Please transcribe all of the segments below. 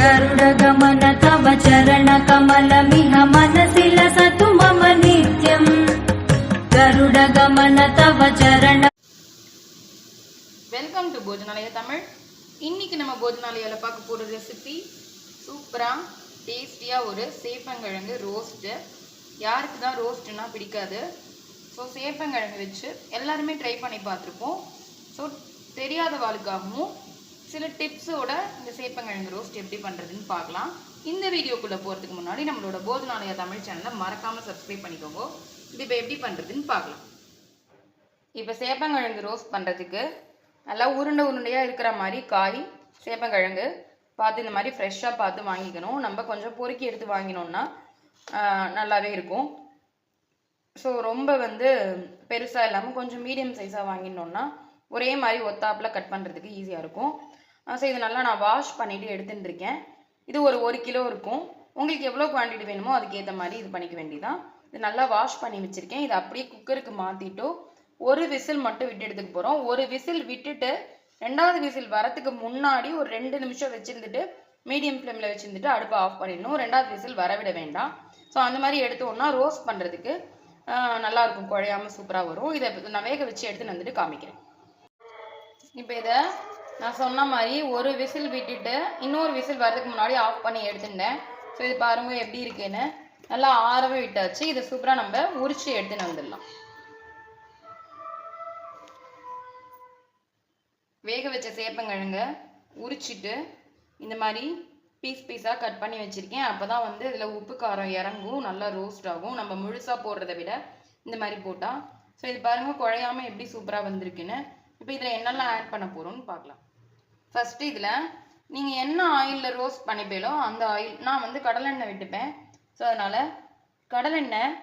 गरुडगमन तव चरणकमलमिह मनसि लसतु मम नित्यम् गरुडगमन तव चरण। Welcome to Bhojanalaya Tamil. இன்னைக்கு நம்ம போஜனாலயால பார்க்க போற ரெசிபி சூப்பரா டேஸ்டியா ஒரு சேப்பங்கிழங்கு ரோஸ்ட். யாருக்கு தான் ரோஸ்ட்னா பிடிக்காது? ஸோ சேப்பங்கிழங்கு வச்சு எல்லாருமே ட்ரை பண்ணி பார்த்துருப்போம். ஸோ தெரியாத வாழ்க்காகவும் சில டிப்ஸோட இந்த சேப்பங்கிழங்கு ரோஸ்ட் எப்படி பண்ணுறதுன்னு பார்க்கலாம். இந்த வீடியோக்குள்ளே போகிறதுக்கு முன்னாடி நம்மளோட போஜனாலயா தமிழ் சேனலை மறக்காமல் சப்ஸ்கிரைப் பண்ணிக்கோங்க. இது இப்போ எப்படி பண்ணுறதுன்னு பார்க்கலாம். இப்போ சேப்பங்கிழங்கு ரோஸ்ட் பண்ணுறதுக்கு நல்லா உருண்டையாக இருக்கிற மாதிரி காய் சேப்பங்கிழங்கு பார்த்து இந்த மாதிரி ஃப்ரெஷ்ஷாக பார்த்து வாங்கிக்கணும். நம்ம கொஞ்சம் பொறுக்கி எடுத்து வாங்கினோம்னா நல்லாவே இருக்கும். ஸோ ரொம்ப பெருசாக இல்லாமல் கொஞ்சம் மீடியம் சைஸாக வாங்கினோம்னா ஒரே மாதிரி ஒத்தாப்பில் கட் பண்ணுறதுக்கு ஈஸியாக இருக்கும். ஸோ இது நல்லா நான் வாஷ் பண்ணிவிட்டு எடுத்துகிட்டு இருக்கேன். இது ஒரு கிலோ இருக்கும். உங்களுக்கு எவ்வளோ குவான்டிட்டி வேணுமோ அதுக்கேற்ற மாதிரி இது பண்ணிக்க வேண்டியதான். இது நல்லா வாஷ் பண்ணி வச்சுருக்கேன். இது அப்படியே குக்கருக்கு மாற்றிட்டு ஒரு விசில் மட்டும் விட்டு எடுத்துக்க போகிறோம். ஒரு விசில் விட்டுட்டு ரெண்டாவது விசில் வரத்துக்கு முன்னாடி ஒரு 2 நிமிஷம் வச்சுருந்துட்டு மீடியம் ஃப்ளேமில் வச்சுருந்துட்டு அடுப்பை ஆஃப் பண்ணிடணும். ரெண்டாவது விசில் வரவிட வேண்டாம். ஸோ அந்த மாதிரி எடுத்தோன்னா ரோஸ்ட் பண்ணுறதுக்கு நல்லாயிருக்கும், குழையாமல் சூப்பராக வரும். இதை நான் வேக வச்சு எடுத்துன்னு வந்துட்டு காமிக்கிறேன். இப்போ இதை நான் சொன்ன மாதிரி ஒரு விசில் விட்டுட்டு இன்னொரு விசில் வரதுக்கு முன்னாடி ஆஃப் பண்ணி எடுத்துட்டேன். ஸோ இது பாருங்கள் எப்படி இருக்குன்னு. நல்லா ஆறவே விட்டாச்சு. இதை சூப்பராக நம்ம உரிச்சு எடுத்துன்னு வந்துடலாம். வேக வச்ச சேப்பங்கிழங்க உரிச்சிட்டு இந்த மாதிரி பீஸாக கட் பண்ணி வச்சுருக்கேன். அப்போ தான் இதில் உப்பு காரம் இறங்கும், நல்லா ரோஸ்ட் ஆகும். நம்ம முழுசாக போடுறத விட இந்த மாதிரி போட்டால். ஸோ இது பாருங்கள் குழையாமல் எப்படி சூப்பராக வந்திருக்குன்னு. இப்போ இதில் என்னெல்லாம் ஆட் பண்ண போகிறோம்னு பார்க்கலாம். ஃபஸ்ட்டு இதில் நீங்கள் என்ன ஆயிலில் ரோஸ்ட் பண்ணிப்பீங்களோ அந்த ஆயில், நான் கடலெண்ணெய் விட்டுப்பேன். ஸோ அதனால் கடலெண்ணெய்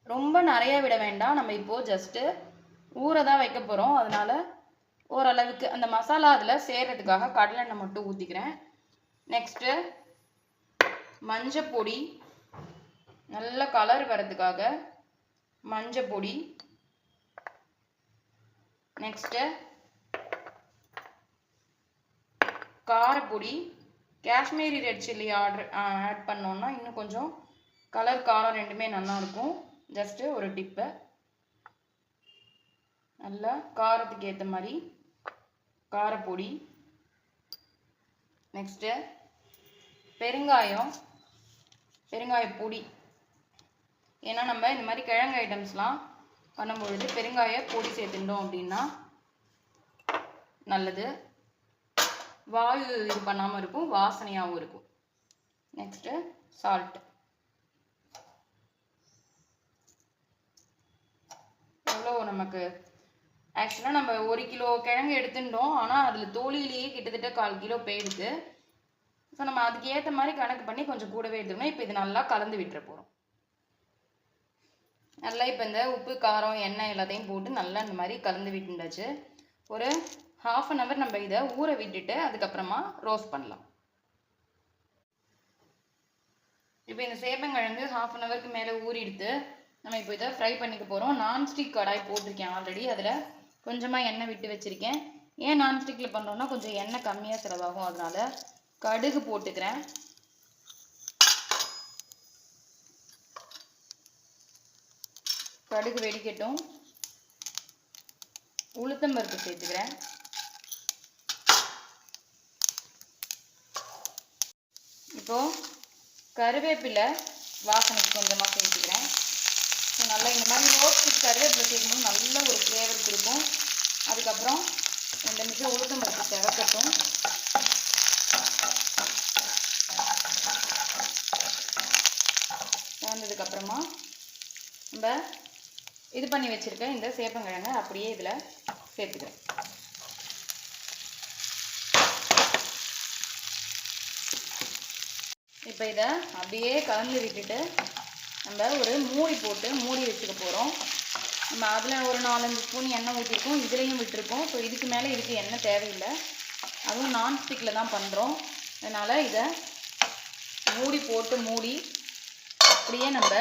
ரொம்ப நிறைய விட வேண்டாம். நம்ம இப்போது ஜஸ்ட்டு ஊற தான் வைக்க போகிறோம். அதனால் ஓரளவுக்கு அந்த மசாலா அதில் சேர்கிறதுக்காக கடலெண்ணெய் மட்டும் ஊற்றிக்கிறேன். நெக்ஸ்ட்டு மஞ்சள் பொடி, நல்ல கலர் வர்றதுக்காக மஞ்சள் பொடி. நெக்ஸ்ட்டு காரப்பொடி. காஷ்மீரி ரெட் சில்லி ஆட் பண்ணோன்னா இன்னும் கொஞ்சம் கலர் காரம் ரெண்டுமே நல்லாயிருக்கும். ஜஸ்ட்டு ஒரு டிப்பு. நல்லா காரத்துக்கு ஏற்ற மாதிரி காரப்பொடி. நெக்ஸ்ட்டு பெருங்காய பொடி. ஏன்னா நம்ம இந்த மாதிரி கிழங்கு ஐட்டம்ஸ்லாம் பண்ணும்பொழுது பெருங்காய பொடி சேர்த்துட்டோம் அப்படின்னா நல்லது. வாயு இது பண்ணாமல் இருக்கும், வாசனையாகவும் இருக்கும். Next salt. எவ்வளோ நமக்கு ஆக்சுவலாக நம்ம 1 கிலோ கிழங்கு எடுத்துட்டோம். ஆனால் அதில் தோலிலேயே கிட்டத்தட்ட 1/4 கிலோ போயிடுது. ஸோ நம்ம அதுக்கு ஏற்ற மாதிரி கணக்கு பண்ணி கொஞ்சம் கூடவே எடுத்துக்கணும். இப்போ இது நல்லா கலந்து விட்டுற போகிறோம். நல்லா இப்போ இந்த உப்பு காரம் எண்ணெய் எல்லாத்தையும் போட்டு நல்லா இந்த மாதிரி கலந்து விட்டுண்டாச்சு. ஒரு 1/2 அன் ஹவர் நம்ம இதை ஊற விட்டுட்டு அதுக்கப்புறமா ரோஸ்ட் பண்ணலாம். இப்போ இந்த சேப்பங்கிழங்கு 1/2 அன் ஹவருக்கு மேலே ஊறிடுத்து. நம்ம இப்போ இதை ஃப்ரை பண்ணிக்க போகிறோம். நான்ஸ்டிக் கடாய் போட்டிருக்கேன் ஆல்ரெடி. அதில் கொஞ்சமாக எண்ணெய் விட்டு வச்சுருக்கேன். ஏன் நான்ஸ்டிக்கில் பண்ணுறோன்னா கொஞ்சம் எண்ணெய் கம்மியாக செலவாகும். அதனால் கடுகு போட்டுக்கிறேன். கடுகு வெடிக்கட்டும். உளுத்தம்பருப்பு சேர்த்துக்கிறேன். இப்போது கருவேப்பிலை வாசனைக்கு கொஞ்சமாக சேர்த்துக்கிறேன். ஸோ நல்லா இந்த மாதிரி ரோஸ்ட்டுக்கு கருவேப்பிலை சேர்க்கணும், நல்ல ஒரு ஃப்ளேவர் கொடுக்கும். அதுக்கப்புறம் 2 நிமிஷம் உளுத்தம்பருப்பு செவக்கட்டும். வந்ததுக்கப்புறமா நம்ம இது பண்ணி வச்சுருக்கேன் இந்த சேப்பங்கிழங்கை அப்படியே இதில் சேர்த்துக்கிறேன். இப்போ இதை அப்படியே கலந்து விட்டுட்டு நம்ம ஒரு மூடி போட்டு மூடி வச்சுக்க போகிறோம். நம்ம அதில் ஒரு 4-5 ஸ்பூன் எண்ணெய் ஊற்றிருக்கோம், இதுலேயும் விட்டுருக்கோம். ஸோ இதுக்கு மேலே இதுக்கு எண்ணெய் தேவையில்லை. அதுவும் நான்ஸ்டிக்கில் தான் பண்ணுறோம். அதனால் இதை மூடி போட்டு மூடி அப்படியே நம்ம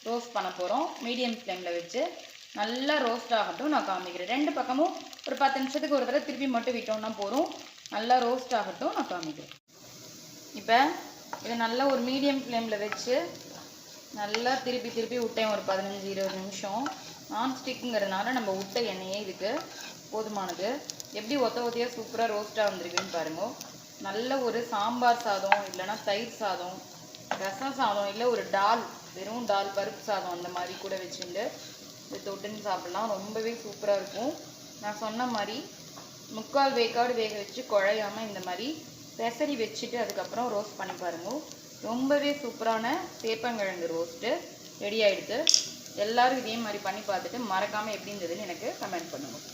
ரோஸ்ட் பண்ண போகிறோம். மீடியம் ஃப்ளேமில் வச்சு நல்லா ரோஸ்ட் ஆகட்டும். நான் காமிக்கிறேன். 2 பக்கமும் ஒரு 10 நிமிஷத்துக்கு ஒரு தடவை திருப்பி மட்டும் விட்டோம்னா போதும். நல்லா ரோஸ்ட் ஆகட்டும். நான் காமிக்கிறேன். இப்போ இதை நல்லா ஒரு மீடியம் ஃப்ளேமில் வச்சு நல்லா திருப்பி விட்டேன் ஒரு 15-20 நிமிஷம். நான்ஸ்டிக்குங்கிறதுனால நம்ம விட்ட எண்ணெயே இதுக்கு போதுமானது. எப்படி ஒத்தையாக சூப்பராக ரோஸ்ட்டாக வந்திருக்குன்னு பாருங்க. நல்ல ஒரு சாம்பார் சாதம் இல்லைன்னா தயிர் சாதம், ரசம் சாதம், இல்லை ஒரு டால், வெறும் டால் பருப்பு சாதம் அந்த மாதிரி கூட வச்சுட்டு இது தொட்டுன்னு சாப்பிட்லாம். ரொம்பவே சூப்பராக இருக்கும். நான் சொன்ன மாதிரி 3/4 வேக்காடு வேக வச்சு குழையாமல் இந்த மாதிரி பெசரி வச்சுட்டு அதுக்கப்புறம் ரோஸ்ட் பண்ணி பாருங்க. ரொம்பவே சூப்பரான சேப்பங்கிழங்கு ரோஸ்ட்டு ரெடி ஆகிடுது. எல்லோரும் இதே மாதிரி பண்ணி பார்த்துட்டு மறக்காமல் எப்படி இருந்ததுன்னு எனக்கு கமெண்ட் பண்ணுங்கள்.